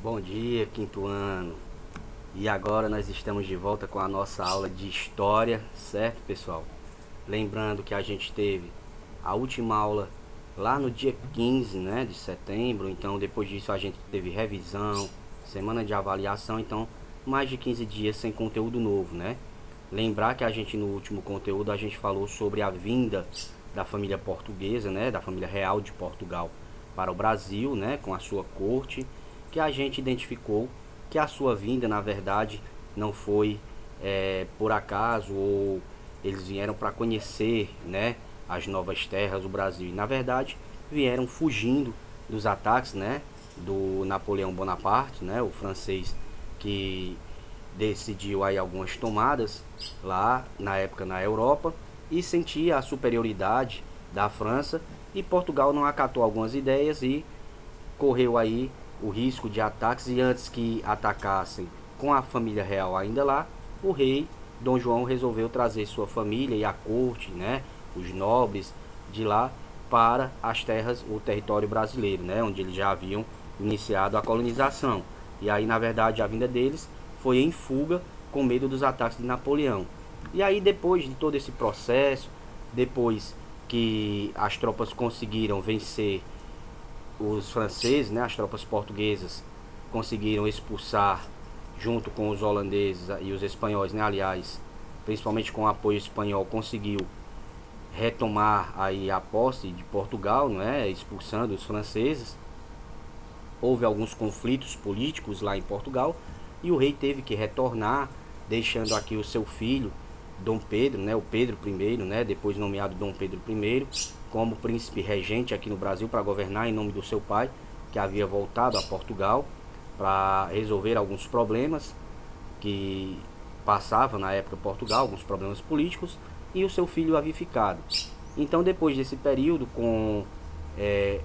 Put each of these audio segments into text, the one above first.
Bom dia, quinto ano. E agora nós estamos de volta com a nossa aula de história, certo, pessoal? Lembrando que a gente teve a última aula lá no dia 15, né, de setembro. Então, depois disso a gente teve revisão, semana de avaliação, então mais de 15 dias sem conteúdo novo, né? Lembrar que a gente no último conteúdo a gente falou sobre a vinda da família portuguesa, né, da família real de Portugal para o Brasil, né, com a sua corte, que a gente identificou que a sua vinda, na verdade, não foi por acaso, ou eles vieram para conhecer, né, as novas terras do Brasil. E, na verdade, vieram fugindo dos ataques, né, do Napoleão Bonaparte, né, o francês que decidiu aí algumas tomadas lá na época na Europa e sentia a superioridade da França, e Portugal não acatou algumas ideias e correu aí o risco de ataques. E antes que atacassem com a família real ainda lá, o rei Dom João resolveu trazer sua família e a corte, né, os nobres de lá para as terras, o território brasileiro, né, onde eles já haviam iniciado a colonização. E aí, na verdade, a vinda deles foi em fuga com medo dos ataques de Napoleão. E aí, depois de todo esse processo, depois que as tropas conseguiram vencer os franceses, né, as tropas portuguesas conseguiram expulsar, junto com os holandeses e os espanhóis, né, aliás, principalmente com o apoio espanhol, conseguiu retomar aí a posse de Portugal, né, expulsando os franceses. Houve alguns conflitos políticos lá em Portugal e o rei teve que retornar, deixando aqui o seu filho Dom Pedro, né, o Pedro I, né, depois nomeado Dom Pedro I, como príncipe regente aqui no Brasil para governar em nome do seu pai, que havia voltado a Portugal para resolver alguns problemas que passava na época Portugal, alguns problemas políticos, e o seu filho havia ficado. Então, depois desse período, com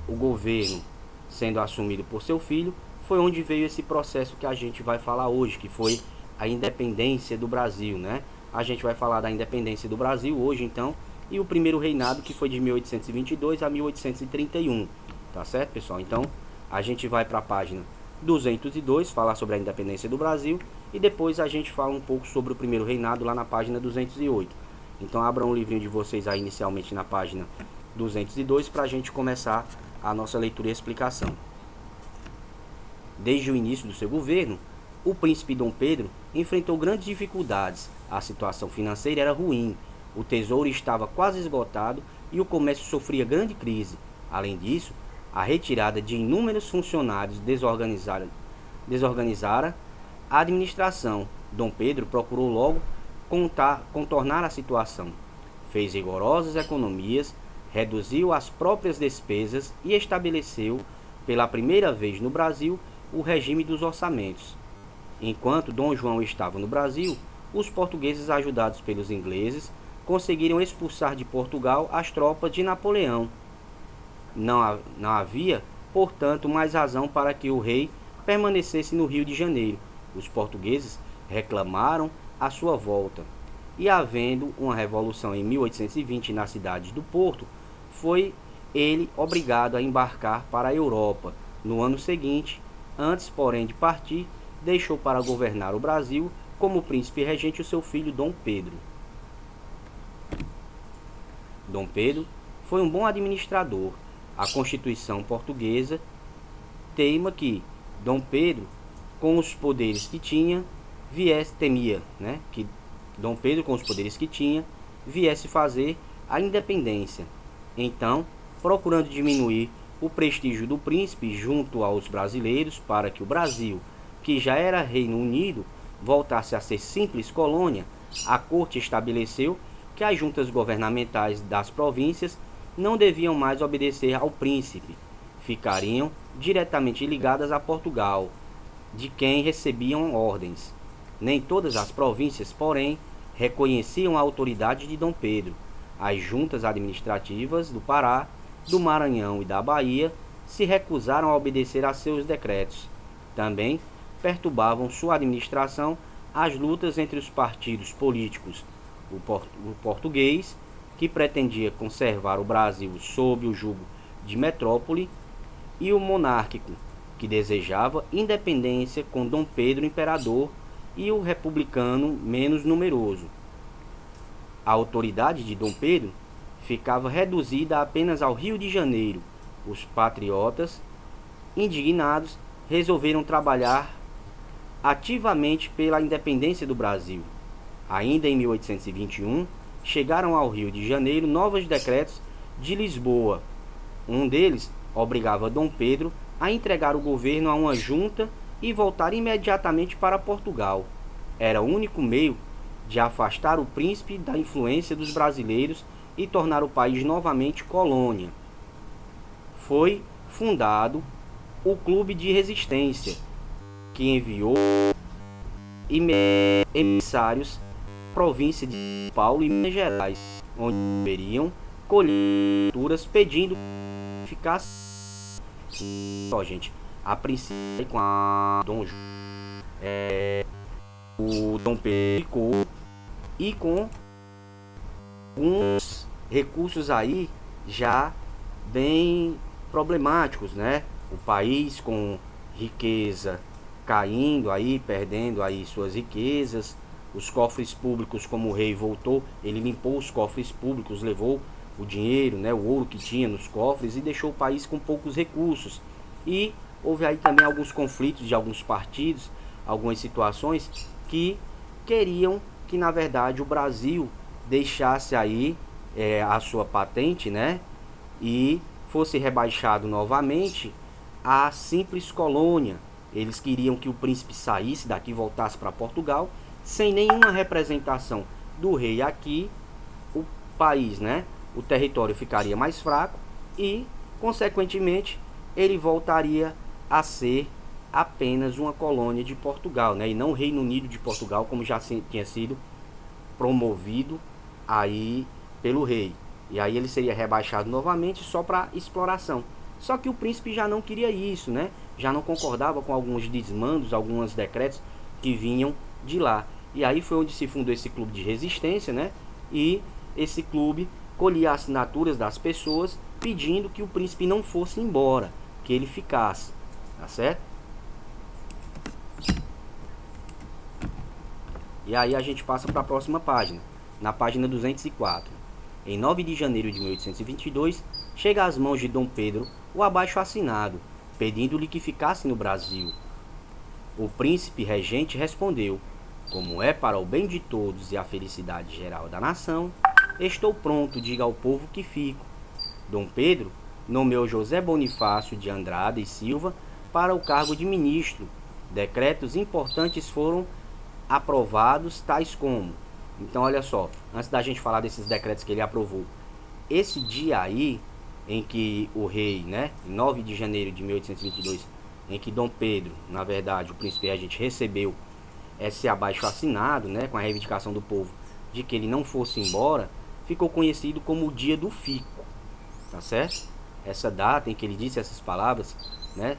o governo sendo assumido por seu filho, foi onde veio esse processo que a gente vai falar hoje, que foi a independência do Brasil, né? A gente vai falar da independência do Brasil hoje, então, e o primeiro reinado, que foi de 1822 a 1831, tá certo, pessoal? Então, a gente vai para a página 202, falar sobre a independência do Brasil, e depois a gente fala um pouco sobre o primeiro reinado lá na página 208. Então, abram o livrinho de vocês aí inicialmente na página 202 para a gente começar a nossa leitura e explicação. Desde o início do seu governo, o príncipe Dom Pedro enfrentou grandes dificuldades. A situação financeira era ruim, o tesouro estava quase esgotado e o comércio sofria grande crise. Além disso, a retirada de inúmeros funcionários desorganizara a administração. Dom Pedro procurou logo contornar a situação. Fez rigorosas economias, reduziu as próprias despesas e estabeleceu, pela primeira vez no Brasil, o regime dos orçamentos. Enquanto Dom João estava no Brasil, os portugueses, ajudados pelos ingleses, conseguiram expulsar de Portugal as tropas de Napoleão. Não havia, portanto, mais razão para que o rei permanecesse no Rio de Janeiro. Os portugueses reclamaram a sua volta. E, havendo uma revolução em 1820 na cidade do Porto, foi ele obrigado a embarcar para a Europa. No ano seguinte, antes, porém, de partir, deixou para governar o Brasil como príncipe regente o seu filho Dom Pedro. Dom Pedro foi um bom administrador. A Constituição portuguesa teima que Dom Pedro, com os poderes que tinha, temia, né, que Dom Pedro, com os poderes que tinha, viesse fazer a independência. Então, procurando diminuir o prestígio do príncipe junto aos brasileiros, para que o Brasil, que já era Reino Unido, voltasse a ser simples colônia, a corte estabeleceu que as juntas governamentais das províncias não deviam mais obedecer ao príncipe, ficariam diretamente ligadas a Portugal, de quem recebiam ordens. Nem todas as províncias, porém, reconheciam a autoridade de Dom Pedro. As juntas administrativas do Pará, do Maranhão e da Bahia se recusaram a obedecer a seus decretos. Também perturbavam sua administração as lutas entre os partidos políticos, o português, que pretendia conservar o Brasil sob o jugo de metrópole, e o monárquico, que desejava independência com Dom Pedro imperador e o republicano menos numeroso. A autoridade de Dom Pedro ficava reduzida apenas ao Rio de Janeiro. Os patriotas, indignados, resolveram trabalhar ativamente pela independência do Brasil. Ainda em 1821, chegaram ao Rio de Janeiro novos decretos de Lisboa. Um deles obrigava Dom Pedro a entregar o governo a uma junta e voltar imediatamente para Portugal. Era o único meio de afastar o príncipe da influência dos brasileiros e tornar o país novamente colônia. Foi fundado o Clube de Resistência, que enviou emissários à província de São Paulo e Minas Gerais, onde deveriam colher culturas pedindo que ficasse gente. A princípio com a Dom o Dom Pedro ficou e com alguns recursos aí já bem problemáticos, né? O país com riqueza caindo aí, perdendo aí suas riquezas, os cofres públicos, como o rei voltou, ele limpou os cofres públicos, levou o dinheiro, né, o ouro que tinha nos cofres e deixou o país com poucos recursos. E houve aí também alguns conflitos de alguns partidos, algumas situações que queriam que na verdade o Brasil deixasse aí a sua patente, né, e fosse rebaixado novamente a simples colônia. Eles queriam que o príncipe saísse daqui e voltasse para Portugal, sem nenhuma representação do rei aqui, o país, né, o território ficaria mais fraco e, consequentemente, ele voltaria a ser apenas uma colônia de Portugal, né, e não o Reino Unido de Portugal, como já tinha sido promovido aí pelo rei. E aí ele seria rebaixado novamente só para exploração. Só que o príncipe já não queria isso, né? Já não concordava com alguns desmandos, alguns decretos que vinham de lá. E aí foi onde se fundou esse clube de resistência, né? E esse clube colhia assinaturas das pessoas pedindo que o príncipe não fosse embora, que ele ficasse, tá certo? E aí a gente passa para a próxima página, na página 204. Em 9 de janeiro de 1822, chega às mãos de Dom Pedro o abaixo-assinado, pedindo-lhe que ficasse no Brasil. O príncipe regente respondeu: como é para o bem de todos e a felicidade geral da nação, estou pronto, diga ao povo que fico. Dom Pedro nomeou José Bonifácio de Andrada e Silva para o cargo de ministro. Decretos importantes foram aprovados, tais como... Então, olha só, antes da gente falar desses decretos que ele aprovou, esse dia aí, em que o rei, né, em 9 de janeiro de 1822, em que Dom Pedro, na verdade, o príncipe regente, recebeu esse abaixo-assinado, né, com a reivindicação do povo de que ele não fosse embora, ficou conhecido como o dia do fico, tá certo? Essa data em que ele disse essas palavras, né,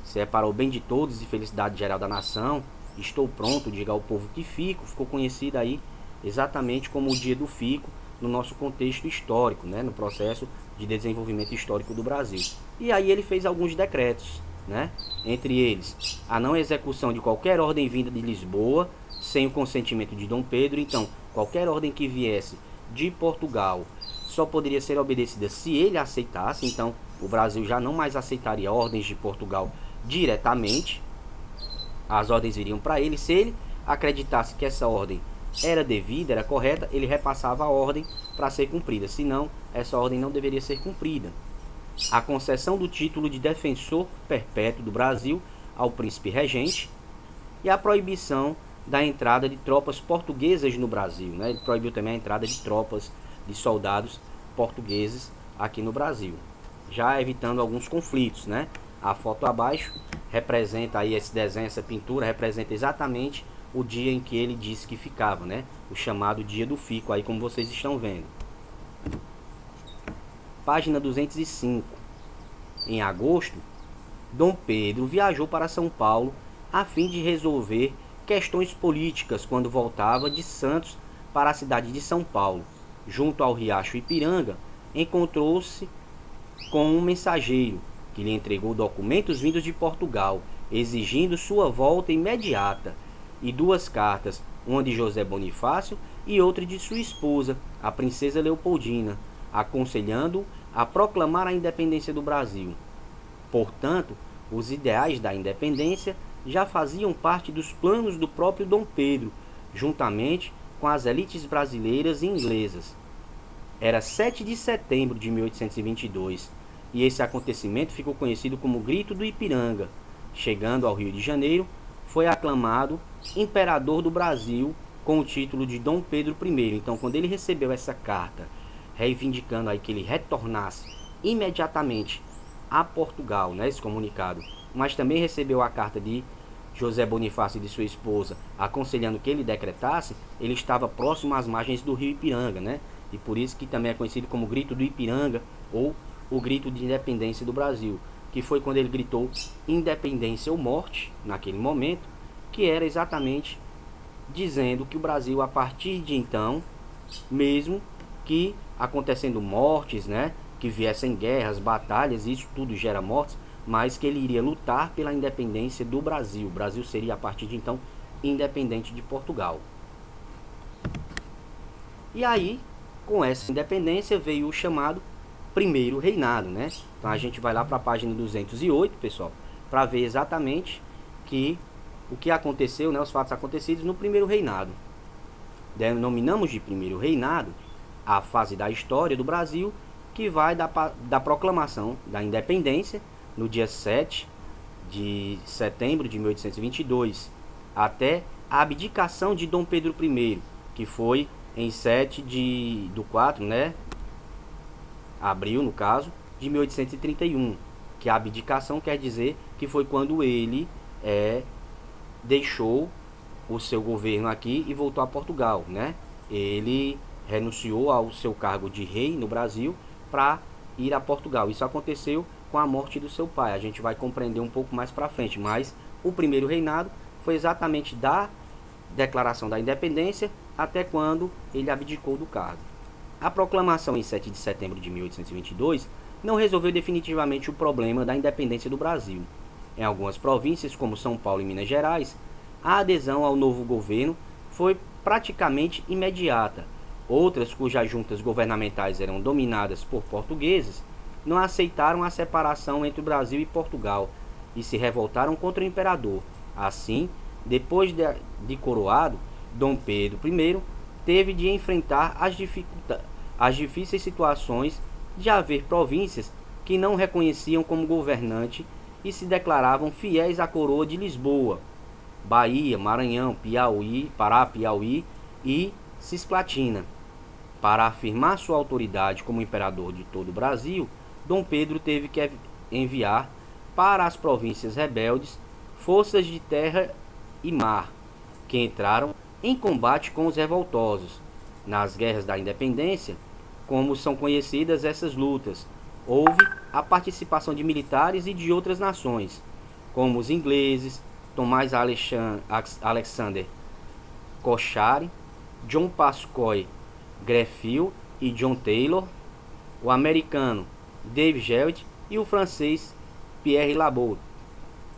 se é para o bem de todos e felicidade geral da nação, estou pronto, diga ao povo que fico, ficou conhecida aí exatamente como o dia do fico no nosso contexto histórico, né, no processo de desenvolvimento histórico do Brasil. E aí ele fez alguns decretos, né, entre eles a não execução de qualquer ordem vinda de Lisboa sem o consentimento de Dom Pedro. Então, qualquer ordem que viesse de Portugal só poderia ser obedecida se ele aceitasse. Então, o Brasil já não mais aceitaria ordens de Portugal diretamente. As ordens viriam para ele. Se ele acreditasse que essa ordem era devida, era correta, ele repassava a ordem para ser cumprida. Senão, essa ordem não deveria ser cumprida. A concessão do título de defensor perpétuo do Brasil ao príncipe regente e a proibição da entrada de tropas portuguesas no Brasil, né? Ele proibiu também a entrada de tropas, de soldados portugueses aqui no Brasil, já evitando alguns conflitos, né? A foto abaixo representa aí, esse desenho, essa pintura representa exatamente o dia em que ele disse que ficava, né? O chamado dia do fico, aí como vocês estão vendo. Página 205. Em agosto, Dom Pedro viajou para São Paulo a fim de resolver questões políticas quando voltava de Santos para a cidade de São Paulo. Junto ao riacho Ipiranga, encontrou-se com um mensageiro que lhe entregou documentos vindos de Portugal, exigindo sua volta imediata, e 2 cartas, uma de José Bonifácio e outra de sua esposa, a princesa Leopoldina, aconselhando-o a proclamar a independência do Brasil. Portanto, os ideais da independência já faziam parte dos planos do próprio Dom Pedro, juntamente com as elites brasileiras e inglesas. Era 7 de setembro de 1822, e esse acontecimento ficou conhecido como Grito do Ipiranga. Chegando ao Rio de Janeiro, foi aclamado Imperador do Brasil com o título de Dom Pedro I. Então, quando ele recebeu essa carta, reivindicando aí que ele retornasse imediatamente a Portugal, né, esse comunicado, mas também recebeu a carta de José Bonifácio e de sua esposa, aconselhando que ele decretasse, ele estava próximo às margens do rio Ipiranga, né? E por isso que também é conhecido como Grito do Ipiranga ou o Grito de Independência do Brasil, que foi quando ele gritou independência ou morte, naquele momento, que era exatamente dizendo que o Brasil, a partir de então, mesmo que acontecendo mortes, né, que viessem guerras, batalhas, isso tudo gera mortes, mas que ele iria lutar pela independência do Brasil. O Brasil seria, a partir de então, independente de Portugal. E aí, com essa independência, veio o chamado Primeiro Reinado, né? Então a gente vai lá para a página 208, pessoal, para ver exatamente o que aconteceu, né, os fatos acontecidos no Primeiro Reinado. Denominamos de Primeiro Reinado a fase da história do Brasil que vai da proclamação da independência no dia 7 de setembro de 1822 até a abdicação de Dom Pedro I, que foi em 7 do 4, né, abril, no caso, de 1831, que a abdicação quer dizer que foi quando ele deixou o seu governo aqui e voltou a Portugal, né? Ele renunciou ao seu cargo de rei no Brasil para ir a Portugal. Isso aconteceu com a morte do seu pai. A gente vai compreender um pouco mais para frente, mas o primeiro reinado foi exatamente da declaração da independência até quando ele abdicou do cargo. A proclamação em 7 de setembro de 1822 não resolveu definitivamente o problema da independência do Brasil. Em algumas províncias, como São Paulo e Minas Gerais, a adesão ao novo governo foi praticamente imediata. Outras, cujas juntas governamentais eram dominadas por portugueses, não aceitaram a separação entre o Brasil e Portugal e se revoltaram contra o imperador. Assim, depois de coroado, Dom Pedro I teve de enfrentar as difíceis situações de haver províncias que não reconheciam como governante e se declaravam fiéis à coroa de Lisboa, Bahia, Maranhão, Piauí, Pará, Piauí e Cisplatina. Para afirmar sua autoridade como imperador de todo o Brasil, Dom Pedro teve que enviar para as províncias rebeldes forças de terra e mar, que entraram em combate com os revoltosos. Nas guerras da independência, como são conhecidas essas lutas, houve a participação de militares e de outras nações, como os ingleses, Thomas Alexander Cochare, John Pascoe Greffield e John Taylor, o americano Dave Gelt e o francês Pierre Labour.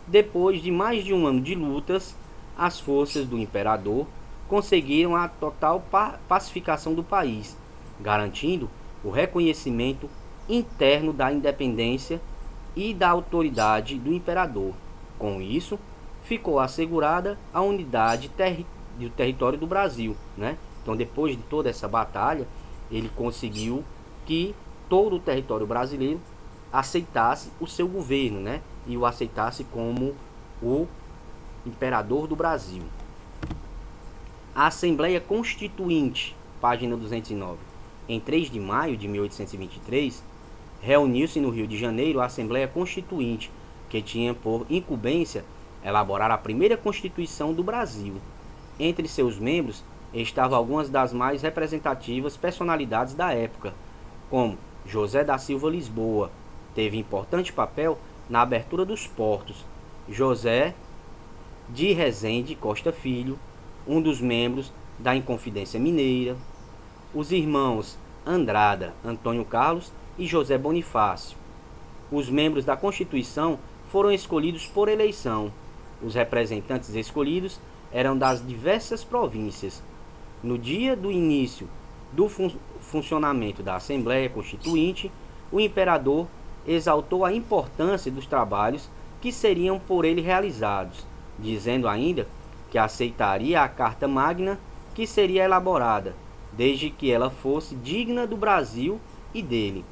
Depois de mais de um ano de lutas, as forças do imperador conseguiram a total pacificação do país, garantindo o reconhecimento interno da independência e da autoridade do imperador. Com isso, ficou assegurada a unidade do território do Brasil, né? Então, depois de toda essa batalha, ele conseguiu que todo o território brasileiro aceitasse o seu governo, né? E o aceitasse como o imperador do Brasil. A Assembleia Constituinte, página 209, em 3 de maio de 1823, reuniu-se no Rio de Janeiro a Assembleia Constituinte, que tinha por incumbência elaborar a primeira Constituição do Brasil. Entre seus membros estavam algumas das mais representativas personalidades da época, como José da Silva Lisboa, teve importante papel na abertura dos portos, José de Rezende Costa Filho, um dos membros da Inconfidência Mineira, os irmãos Andrada, Antônio Carlos e José Bonifácio, Os membros da Constituição foram escolhidos por eleição. Os representantes escolhidos eram das diversas províncias. No dia do início do funcionamento da Assembleia Constituinte, o imperador exaltou a importância dos trabalhos que seriam por ele realizados, dizendo ainda que aceitaria a Carta Magna que seria elaborada, desde que ela fosse digna do Brasil e dele.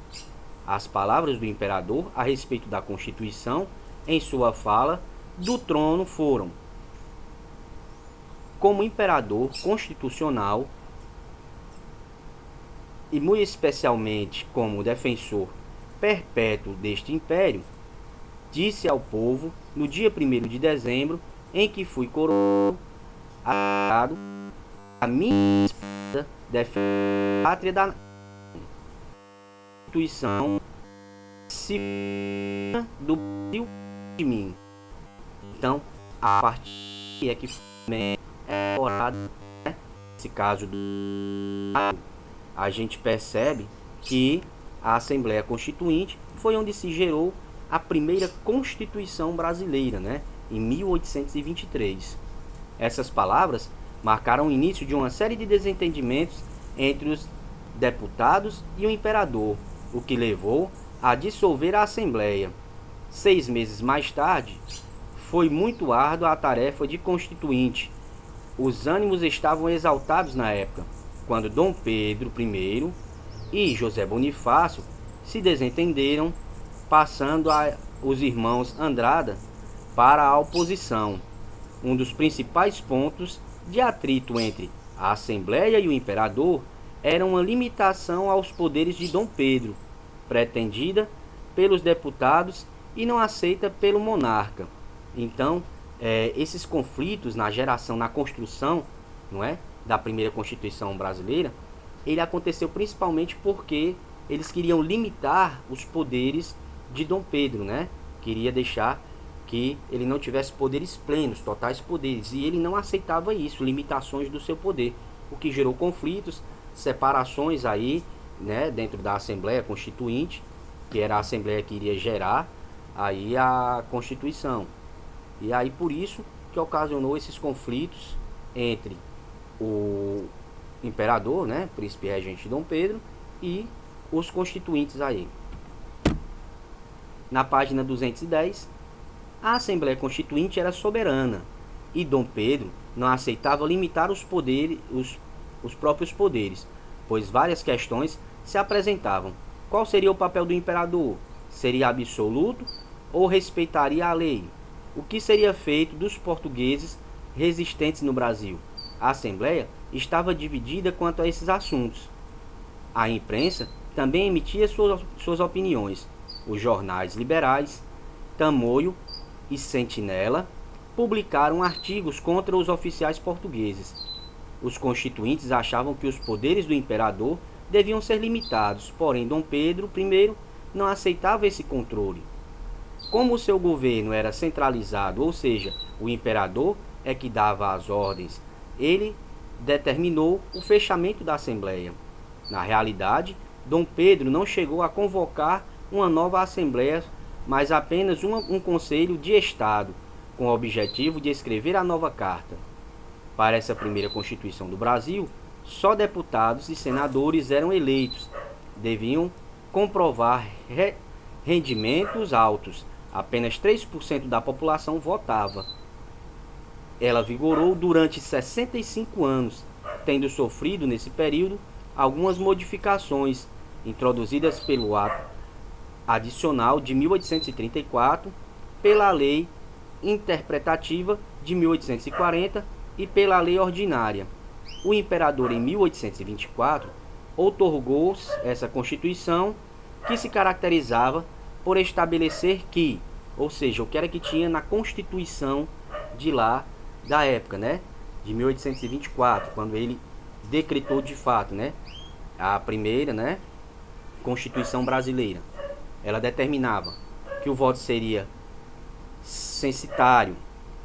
As palavras do imperador a respeito da Constituição, em sua fala do trono, foram: como imperador constitucional e muito especialmente como defensor perpétuo deste império, disse ao povo no dia 1º de dezembro, em que fui coroado, a minha espada defende a pátria da Constituição do Brasil de mim. Então, a partir é que é elaborado, né? Nesse caso a gente percebe que a Assembleia Constituinte foi onde se gerou a primeira Constituição brasileira, né? Em 1823. Essas palavras marcaram o início de uma série de desentendimentos entre os deputados e o imperador, o que levou a dissolver a Assembleia. 6 meses mais tarde, foi muito árdua a tarefa de constituinte. Os ânimos estavam exaltados na época, quando Dom Pedro I e José Bonifácio se desentenderam, passando os irmãos Andrada para a oposição. Um dos principais pontos de atrito entre a Assembleia e o imperador era uma limitação aos poderes de Dom Pedro, pretendida pelos deputados e não aceita pelo monarca. Então, esses conflitos na geração, na construção, não é, da primeira Constituição brasileira, ele aconteceu principalmente porque eles queriam limitar os poderes de Dom Pedro, né? Queria deixar que ele não tivesse poderes plenos, totais poderes, e ele não aceitava isso, limitações do seu poder, o que gerou conflitos, separações aí, né, dentro da Assembleia Constituinte, que era a Assembleia que iria gerar aí a Constituição. E aí por isso que ocasionou esses conflitos entre o imperador, né, príncipe regente Dom Pedro, e os constituintes aí. Na página 210, a Assembleia Constituinte era soberana e Dom Pedro não aceitava limitar os próprios poderes, pois várias questões se apresentavam. Qual seria o papel do imperador? Seria absoluto ou respeitaria a lei? O que seria feito dos portugueses resistentes no Brasil? A Assembleia estava dividida quanto a esses assuntos. A imprensa também emitia suas opiniões. Os jornais liberais, Tamoio e Sentinela, publicaram artigos contra os oficiais portugueses. Os constituintes achavam que os poderes do imperador deviam ser limitados, porém Dom Pedro I não aceitava esse controle. Como o seu governo era centralizado, ou seja, o imperador é que dava as ordens, ele determinou o fechamento da Assembleia. Na realidade, Dom Pedro não chegou a convocar uma nova Assembleia, mas apenas um Conselho de Estado, com o objetivo de escrever a nova Carta. Para essa primeira Constituição do Brasil, só deputados e senadores eram eleitos. Deviam comprovar rendimentos altos. Apenas 3% da população votava. Ela vigorou durante 65 anos, tendo sofrido nesse período algumas modificações introduzidas pelo Ato Adicional de 1834, pela Lei Interpretativa de 1840 e pela Lei Ordinária. O imperador, em 1824, outorgou essa Constituição, que se caracterizava por estabelecer que, ou seja, o que era que tinha na Constituição de lá, da época, né, de 1824, quando ele decretou de fato, né, a primeira, né, Constituição brasileira. Ela determinava que o voto seria censitário,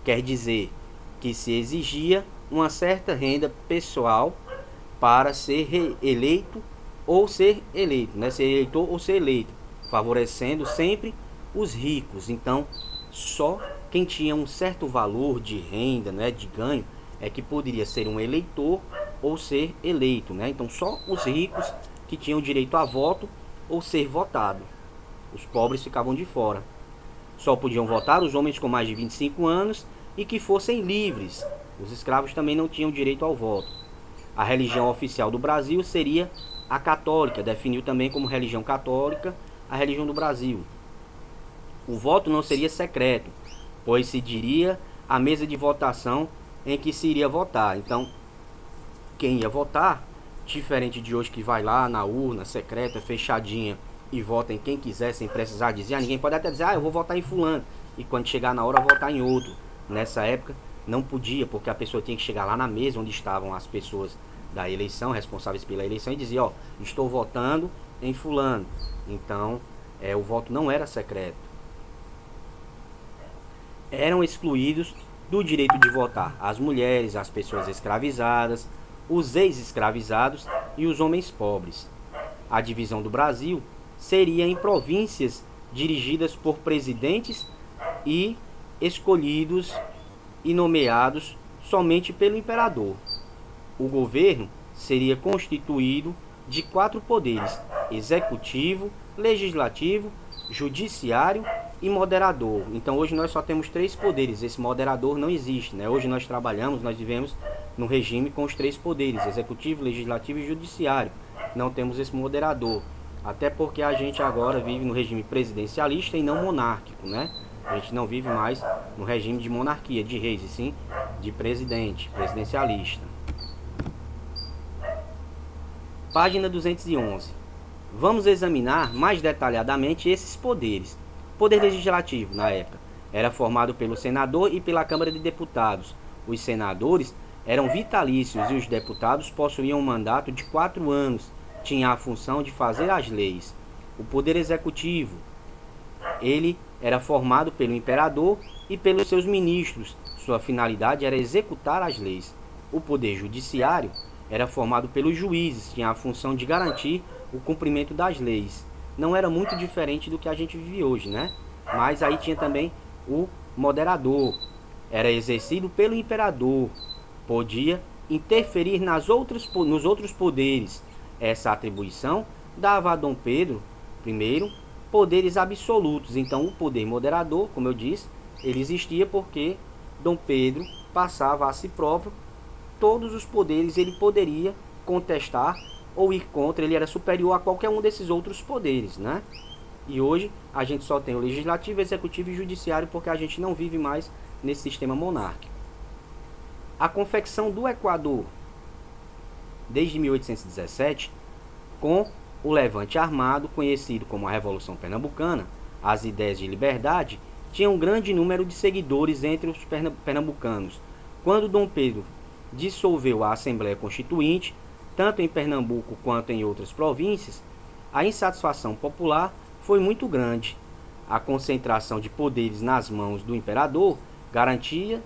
quer dizer que se exigia uma certa renda pessoal para ser eleito ou ser eleito, né, ser eleitor ou ser eleito, favorecendo sempre os ricos. Então, só quem tinha um certo valor de renda, né, de ganho, é que poderia ser um eleitor ou ser eleito, né? Então, só os ricos que tinham direito a voto ou ser votado. Os pobres ficavam de fora. Só podiam votar os homens com mais de 25 anos e que fossem livres. Os escravos também não tinham direito ao voto. A religião oficial do Brasil seria a católica, definiu também como religião católica a religião do Brasil. O voto não seria secreto, pois se diria a mesa de votação em que se iria votar. Então, quem ia votar, diferente de hoje que vai lá na urna secreta, fechadinha, e vota em quem quiser, sem precisar dizer, ninguém pode até dizer, eu vou votar em fulano, e quando chegar na hora votar em outro. Nessa época não podia, porque a pessoa tinha que chegar lá na mesa onde estavam as pessoas da eleição, responsáveis pela eleição, e dizer, estou votando em fulano. Então, o voto não era secreto. Eram excluídos do direito de votar as mulheres, as pessoas escravizadas, os ex-escravizados e os homens pobres. A divisão do Brasil seria em províncias dirigidas por presidentes e escolhidos e nomeados somente pelo imperador. O governo seria constituído de 4 poderes: executivo, legislativo, judiciário e moderador. Então hoje nós só temos 3 poderes, esse moderador não existe, né? Hoje nós vivemos no regime com os 3 poderes: executivo, legislativo e judiciário. Não temos esse moderador, até porque a gente agora vive no regime presidencialista e não monárquico, né? A gente não vive mais no regime de monarquia, de reis, e sim de presidencialista. Página 211. Vamos examinar mais detalhadamente esses poderes. O poder legislativo, na época, era formado pelo senador e pela Câmara de Deputados. Os senadores eram vitalícios e os deputados possuíam um mandato de 4 anos. Tinha a função de fazer as leis. O poder executivo, ele era formado pelo imperador e pelos seus ministros. Sua finalidade era executar as leis. O poder judiciário era formado pelos juízes, tinha a função de garantir o cumprimento das leis. Não era muito diferente do que a gente vive hoje, né? Mas aí tinha também o moderador. Era exercido pelo imperador. Podia interferir nos outros poderes. Essa atribuição dava a Dom Pedro I poderes absolutos. Então o poder moderador, como eu disse, ele existia porque Dom Pedro passava a si próprio todos os poderes. Ele poderia contestar ou ir contra, ele era superior a qualquer um desses outros poderes, né? E hoje a gente só tem o legislativo, executivo e judiciário porque a gente não vive mais nesse sistema monárquico. A confecção do Equador. Desde 1817, com o levante armado, conhecido como a Revolução Pernambucana, as ideias de liberdade tinham um grande número de seguidores entre os pernambucanos. Quando Dom Pedro dissolveu a Assembleia Constituinte, tanto em Pernambuco quanto em outras províncias, a insatisfação popular foi muito grande. A concentração de poderes nas mãos do imperador, garantida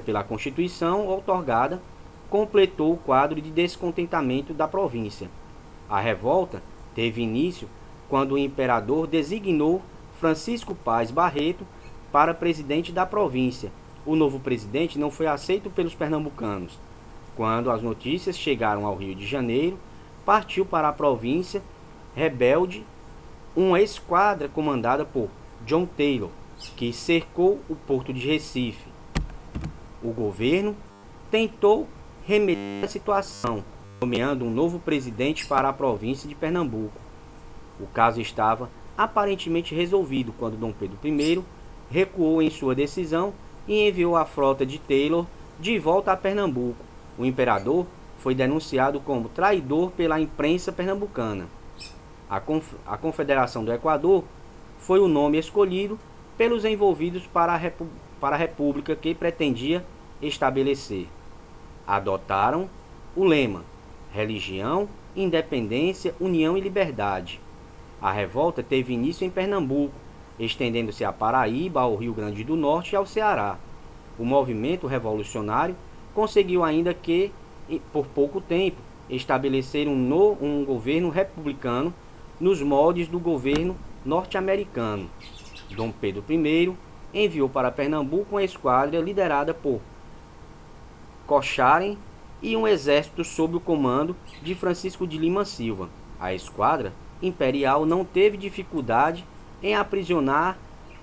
pela Constituição outorgada, completou o quadro de descontentamento da província. A revolta teve início quando o imperador designou Francisco Paz Barreto para presidente da província. O novo presidente não foi aceito pelos pernambucanos. Quando as notícias chegaram ao Rio de Janeiro, partiu para a província rebelde uma esquadra comandada por John Taylor, que cercou o porto de Recife. O governo tentou remediar a situação, nomeando um novo presidente para a província de Pernambuco. O caso estava aparentemente resolvido quando Dom Pedro I recuou em sua decisão e enviou a frota de Taylor de volta a Pernambuco. O imperador foi denunciado como traidor pela imprensa pernambucana. A Confederação do Equador foi o nome escolhido pelos envolvidos para a república que pretendia estabelecer. Adotaram o lema: religião, independência, união e liberdade. A revolta teve início em Pernambuco, estendendo-se a Paraíba, ao Rio Grande do Norte e ao Ceará. O movimento revolucionário conseguiu ainda que, por pouco tempo, estabelecer um governo republicano nos moldes do governo norte-americano. Dom Pedro I enviou para Pernambuco uma esquadra liderada por Cochrane e um exército sob o comando de Francisco de Lima Silva. A esquadra imperial não teve dificuldade em aprisionar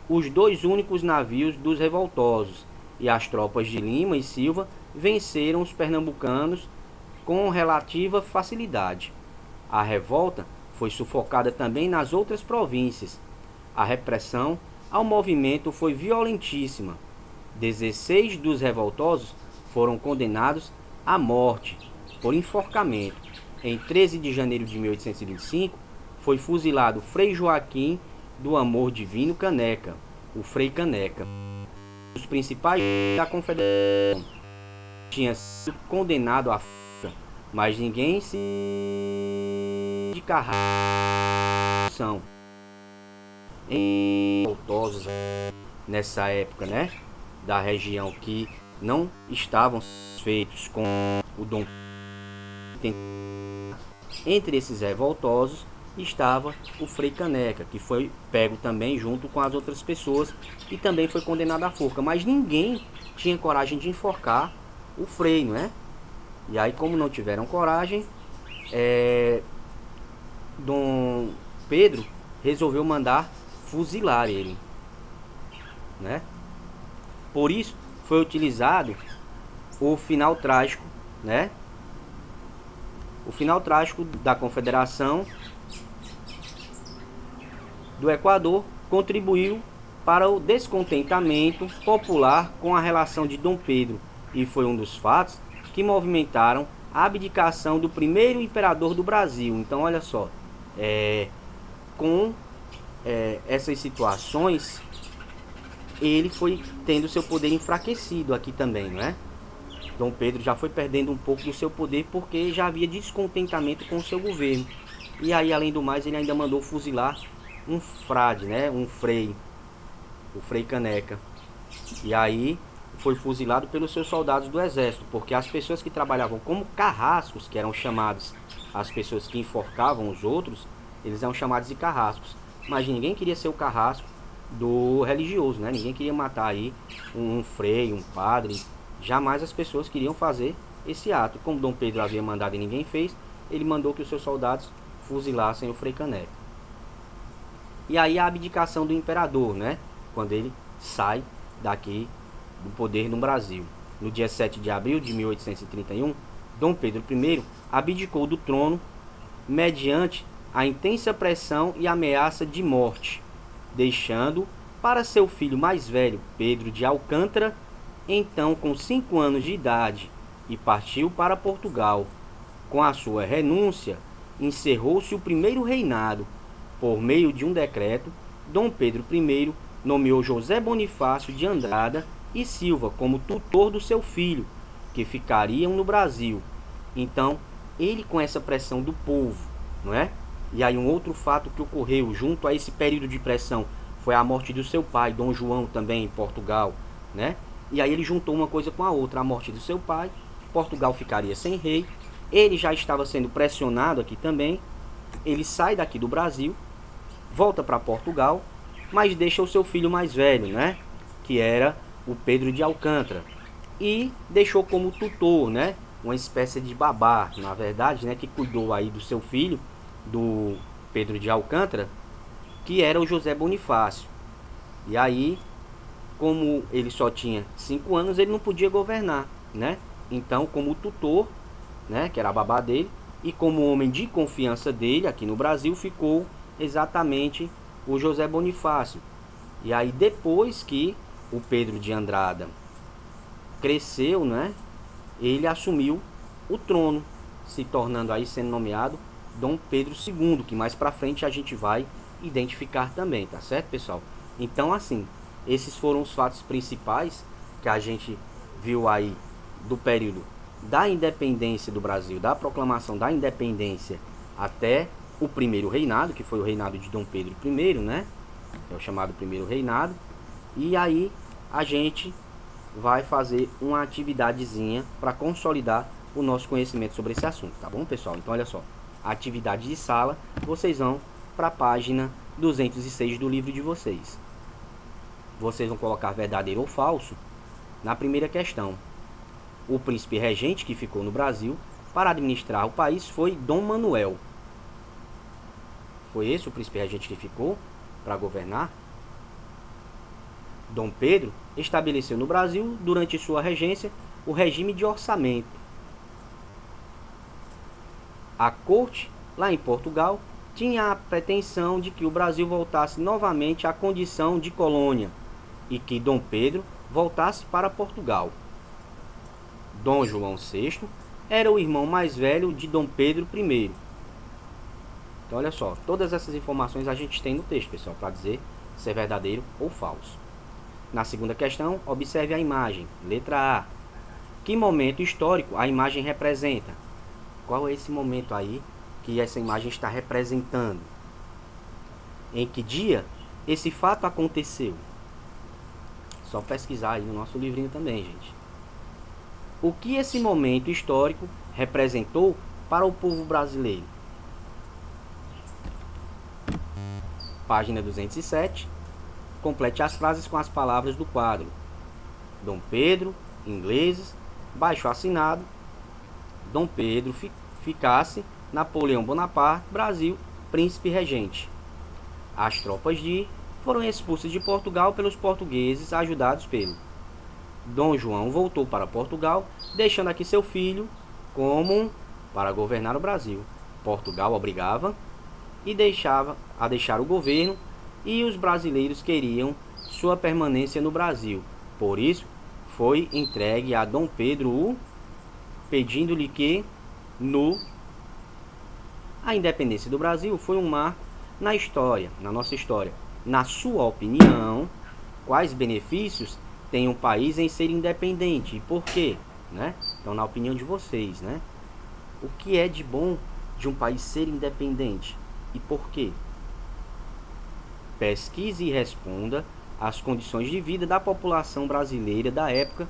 os dois únicos navios dos revoltosos, e as tropas de Lima e Silva venceram os pernambucanos com relativa facilidade. A revolta foi sufocada também nas outras províncias. A repressão ao movimento foi violentíssima. 16 dos revoltosos foram condenados à morte por enforcamento. Em 13 de janeiro de 1825, foi fuzilado Frei Joaquim do Amor Divino Caneca, o Frei Caneca. Os principais da Confederação tinha sido condenado à forca, mas ninguém se de carração em revoltosos nessa época, né, da região, que não estavam feitos com o Dom. Entre esses revoltosos estava o Frei Caneca, que foi pego também junto com as outras pessoas e também foi condenado à forca, mas ninguém tinha coragem de enforcar o Frei, não é? E aí, como não tiveram coragem, Dom Pedro resolveu mandar fuzilar ele, né? Por isso foi utilizado o final trágico, né? O final trágico da Confederação do Equador contribuiu para o descontentamento popular com a relação de Dom Pedro e foi um dos fatos que movimentaram a abdicação do primeiro imperador do Brasil. Então, olha só, com essas situações, ele foi tendo seu poder enfraquecido aqui também, não é? Dom Pedro já foi perdendo um pouco do seu poder porque já havia descontentamento com o seu governo. E aí, além do mais, ele ainda mandou fuzilar um frade, né? Um frei, o Frei Caneca. E aí foi fuzilado pelos seus soldados do exército, porque as pessoas que trabalhavam como carrascos, que eram chamados, as pessoas que enforcavam os outros, eles eram chamados de carrascos. Mas ninguém queria ser o carrasco do religioso, né? Ninguém queria matar aí um frei, um padre. Jamais as pessoas queriam fazer esse ato. Como Dom Pedro havia mandado e ninguém fez, ele mandou que os seus soldados fuzilassem o Frei Caneca. E aí a abdicação do imperador, né? Quando ele sai daqui do poder no Brasil. No dia 7 de abril de 1831, Dom Pedro I abdicou do trono mediante a intensa pressão e ameaça de morte, deixando para seu filho mais velho, Pedro de Alcântara, então com 5 anos de idade, e partiu para Portugal. Com a sua renúncia, encerrou-se o primeiro reinado. Por meio de um decreto, Dom Pedro I nomeou José Bonifácio de Andrada e Silva como tutor do seu filho, que ficariam no Brasil. Então, ele, com essa pressão do povo, não é? E aí um outro fato que ocorreu junto a esse período de pressão foi a morte do seu pai, Dom João, também em Portugal, né? E aí ele juntou uma coisa com a outra, a morte do seu pai, Portugal ficaria sem rei, ele já estava sendo pressionado aqui também, ele sai daqui do Brasil, volta para Portugal, mas deixa o seu filho mais velho, né? Que era o Pedro de Alcântara, e deixou como tutor, né? Uma espécie de babá, na verdade, né? Que cuidou aí do seu filho, do Pedro de Alcântara, que era o José Bonifácio. E aí, como ele só tinha 5 anos, ele não podia governar, né? Então, como tutor, né? Que era a babá dele, e como homem de confiança dele aqui no Brasil, ficou exatamente o José Bonifácio. E aí, depois que o Pedro de Andrada cresceu, né? Ele assumiu o trono, se tornando aí, sendo nomeado Dom Pedro II, que mais pra frente a gente vai identificar também, tá certo, pessoal? Então, assim, esses foram os fatos principais que a gente viu aí do período da independência do Brasil, da proclamação da independência até o primeiro reinado, que foi o reinado de Dom Pedro I, né? É o chamado primeiro reinado. E aí a gente vai fazer uma atividadezinha para consolidar o nosso conhecimento sobre esse assunto, tá bom, pessoal? Então, olha só, atividade de sala, vocês vão para a página 206 do livro de vocês. vocês vão colocar verdadeiro ou falso na primeira questão. O príncipe regente que ficou no Brasil para administrar o país foi Dom Manuel. Foi esse o príncipe regente que ficou para governar? Dom Pedro estabeleceu no Brasil, durante sua regência, o regime de orçamento. A corte, lá em Portugal, tinha a pretensão de que o Brasil voltasse novamente à condição de colônia e que Dom Pedro voltasse para Portugal. Dom João VI era o irmão mais velho de Dom Pedro I. Então, olha só, todas essas informações a gente tem no texto, pessoal, para dizer se é verdadeiro ou falso. Na segunda questão, observe a imagem. Letra A. Que momento histórico a imagem representa? Qual é esse momento aí que essa imagem está representando? Em que dia esse fato aconteceu? Só pesquisar aí no nosso livrinho também, gente. O que esse momento histórico representou para o povo brasileiro? Página 207. Complete as frases com as palavras do quadro. Dom Pedro, ingleses, baixo assinado. Dom Pedro ficasse, Napoleão Bonaparte, Brasil, príncipe regente. As tropas foram expulsas de Portugal pelos portugueses, ajudados pelo. Dom João voltou para Portugal, deixando aqui seu filho como para governar o Brasil. Portugal obrigava e deixar o governo, e os brasileiros queriam sua permanência no Brasil. Por isso, foi entregue a Dom Pedro pedindo-lhe que a independência do Brasil foi um marco na história, na nossa história. Na sua opinião, quais benefícios tem um país em ser independente e por quê? Né? Então, na opinião de vocês, né? O que é de bom de um país ser independente e por quê? Pesquise e responda as condições de vida da população brasileira da época,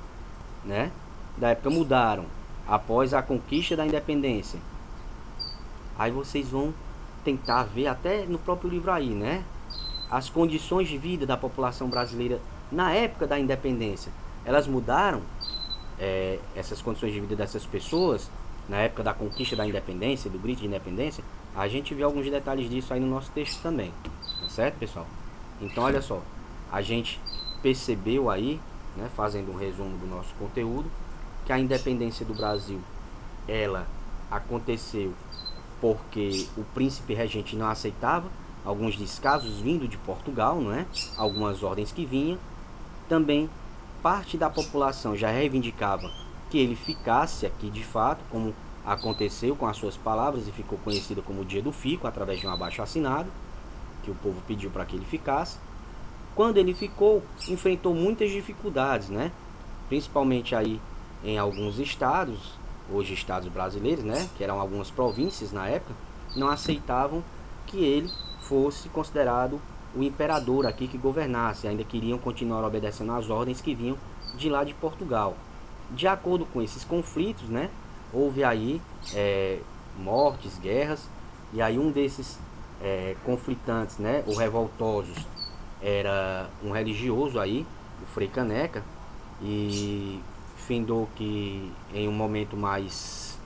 né? Da época mudaram após a conquista da independência. Aí vocês vão tentar ver até no próprio livro aí, né? As condições de vida da população brasileira na época da independência. Elas mudaram, essas condições de vida dessas pessoas na época da conquista da independência, do grito de independência. A gente vê alguns detalhes disso aí no nosso texto também, tá certo, pessoal? Então, olha só, a gente percebeu aí, né, fazendo um resumo do nosso conteúdo, que a independência do Brasil, ela aconteceu porque o príncipe regente não aceitava alguns descasos vindo de Portugal, não é? Algumas ordens que vinham. Também parte da população já reivindicava que ele ficasse aqui de fato, como aconteceu com as suas palavras e ficou conhecida como o Dia do Fico, através de um abaixo-assinado que o povo pediu para que ele ficasse. Quando ele ficou, enfrentou muitas dificuldades, né? Principalmente aí em alguns estados, hoje estados brasileiros, né? Que eram algumas províncias na época, não aceitavam que ele fosse considerado o imperador aqui que governasse, ainda queriam continuar obedecendo às ordens que vinham de lá de Portugal. De acordo com esses conflitos, né? Houve aí mortes, guerras, e aí um desses conflitantes, né, ou revoltosos, era um religioso aí, o Frei Caneca, e findou que em um momento mais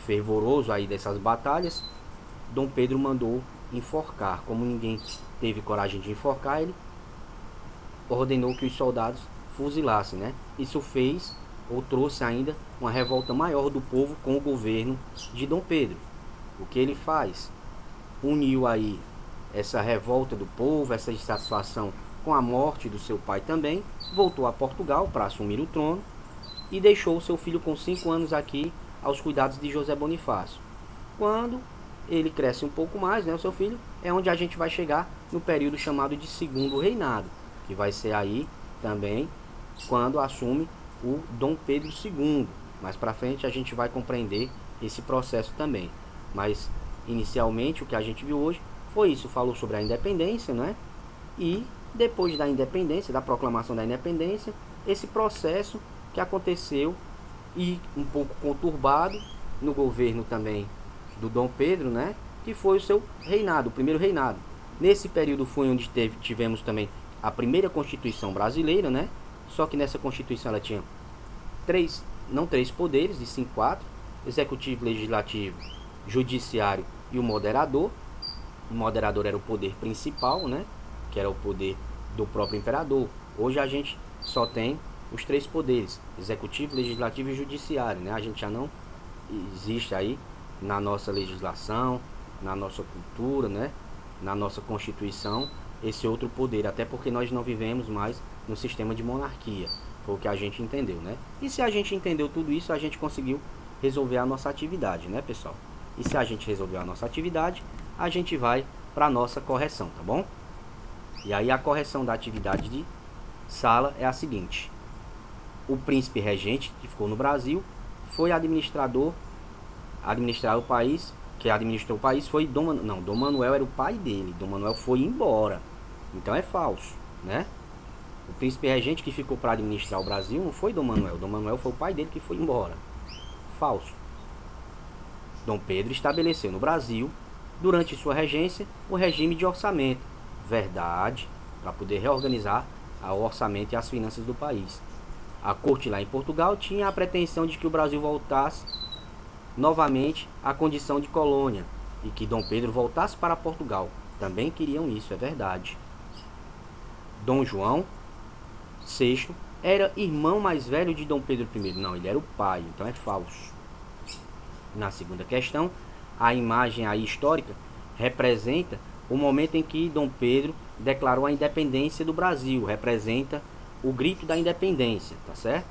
fervoroso aí dessas batalhas, Dom Pedro mandou enforcar. Como ninguém teve coragem de enforcar, ele ordenou que os soldados fuzilassem, né? Isso fez ou trouxe ainda uma revolta maior do povo com o governo de Dom Pedro. O que ele faz? Uniu aí essa revolta do povo, essa insatisfação com a morte do seu pai também, voltou a Portugal para assumir o trono e deixou o seu filho com 5 anos aqui aos cuidados de José Bonifácio. Quando ele cresce um pouco mais, né, o seu filho, é onde a gente vai chegar no período chamado de Segundo Reinado, que vai ser aí também quando assume o Dom Pedro II. Mais para frente a gente vai compreender esse processo também. Mas inicialmente o que a gente viu hoje foi isso, falou sobre a independência, né? E depois da independência, da proclamação da independência, esse processo que aconteceu e um pouco conturbado no governo também do Dom Pedro, né? Que foi o seu reinado, o primeiro reinado. Nesse período foi onde tivemos também a primeira Constituição brasileira, né? Só que nessa Constituição ela tinha não três poderes, e sim 4: executivo, legislativo, judiciário e o moderador. O moderador era o poder principal, né? Que era o poder do próprio imperador. Hoje a gente só tem os 3 poderes: executivo, legislativo e judiciário, né? A gente já não existe aí na nossa legislação, na nossa cultura, né? Na nossa Constituição, esse outro poder, até porque nós não vivemos mais no sistema de monarquia. Foi o que a gente entendeu, né? E se a gente entendeu tudo isso, a gente conseguiu resolver a nossa atividade, né, pessoal? E se a gente resolveu a nossa atividade, a gente vai para a nossa correção, tá bom? E aí a correção da atividade de sala é a seguinte: o príncipe regente, que ficou no Brasil, foi administrar o país. Que administrou o país foi Dom Manuel. Não, Dom Manuel era o pai dele. Dom Manuel foi embora. Então é falso, né? O príncipe regente que ficou para administrar o Brasil não foi Dom Manuel. Dom Manuel foi o pai dele que foi embora. Falso. Dom Pedro estabeleceu no Brasil, durante sua regência, o regime de orçamento. Verdade, para poder reorganizar o orçamento e as finanças do país. A corte lá em Portugal tinha a pretensão de que o Brasil voltasse novamente à condição de colônia e que Dom Pedro voltasse para Portugal. Também queriam isso, é verdade. Dom João VI era irmão mais velho de Dom Pedro I. Não, ele era o pai, então é falso. Na segunda questão, a imagem aí histórica representa o momento em que Dom Pedro declarou a independência do Brasil. Representa o grito da independência, tá certo?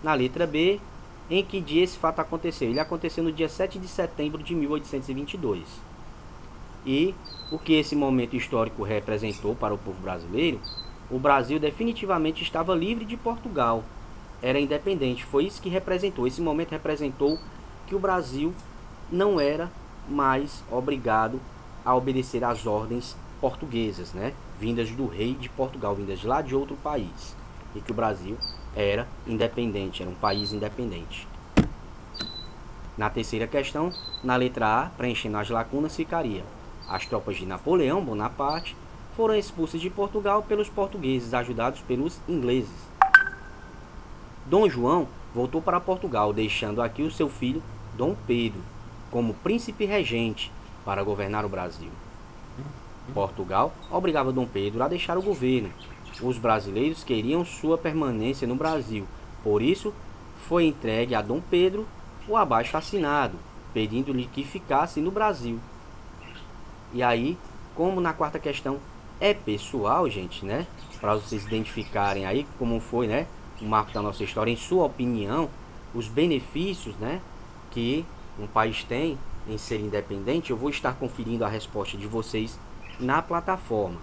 Na letra B, em que dia esse fato aconteceu? Ele aconteceu no dia 7 de setembro de 1822. E o que esse momento histórico representou para o povo brasileiro? O Brasil definitivamente estava livre de Portugal. Era independente. Foi isso que representou. Esse momento representou que o Brasil não era mais obrigado a obedecer às ordens portuguesas, né? Vindas do rei de Portugal, vindas lá de outro país. E que o Brasil era independente, era um país independente. Na terceira questão, na letra A, preenchendo as lacunas, ficaria: as tropas de Napoleão Bonaparte foram expulsas de Portugal pelos portugueses, ajudados pelos ingleses. Dom João voltou para Portugal, deixando aqui o seu filho Dom Pedro como príncipe regente para governar o Brasil. Portugal obrigava Dom Pedro a deixar o governo. Os brasileiros queriam sua permanência no Brasil, por isso foi entregue a Dom Pedro o abaixo-assinado, pedindo-lhe que ficasse no Brasil. E aí, como na quarta questão é pessoal, gente, né? Para vocês identificarem aí como foi, né, o marco da nossa história, em sua opinião, os benefícios, né, que um país tem em ser independente, eu vou estar conferindo a resposta de vocês na plataforma.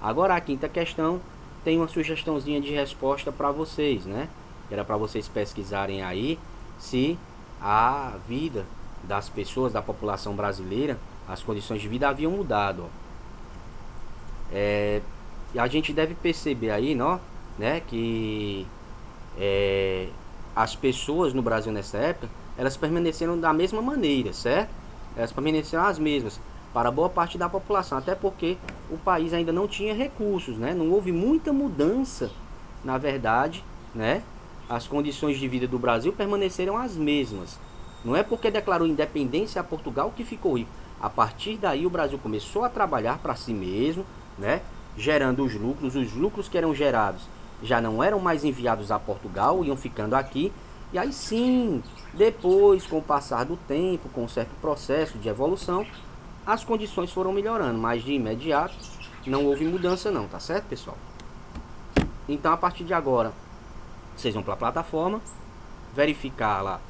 Agora a quinta questão tem uma sugestãozinha de resposta para vocês, né? Era para vocês pesquisarem aí se a vida das pessoas, da população brasileira, as condições de vida haviam mudado. E a gente deve perceber aí, né, que as pessoas no Brasil nessa época, elas permaneceram da mesma maneira, certo? Elas permaneceram as mesmas para boa parte da população, até porque o país ainda não tinha recursos, né? Não houve muita mudança, na verdade, né? As condições de vida do Brasil permaneceram as mesmas. Não é porque declarou independência a Portugal que ficou rico. A partir daí o Brasil começou a trabalhar para si mesmo, né? Gerando os lucros que eram gerados já não eram mais enviados a Portugal, iam ficando aqui. E aí sim, depois, com o passar do tempo, com um certo processo de evolução, as condições foram melhorando, mas de imediato não houve mudança não, tá certo, pessoal? Então, a partir de agora, vocês vão para a plataforma, verificar lá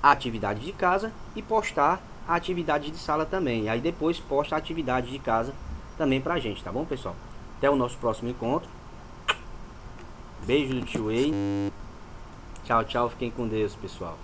a atividade de casa e postar a atividade de sala também. E aí depois posta a atividade de casa também pra gente, tá bom, pessoal? Até o nosso próximo encontro. Beijo do tio Ei. Tchau, tchau. Fiquem com Deus, pessoal.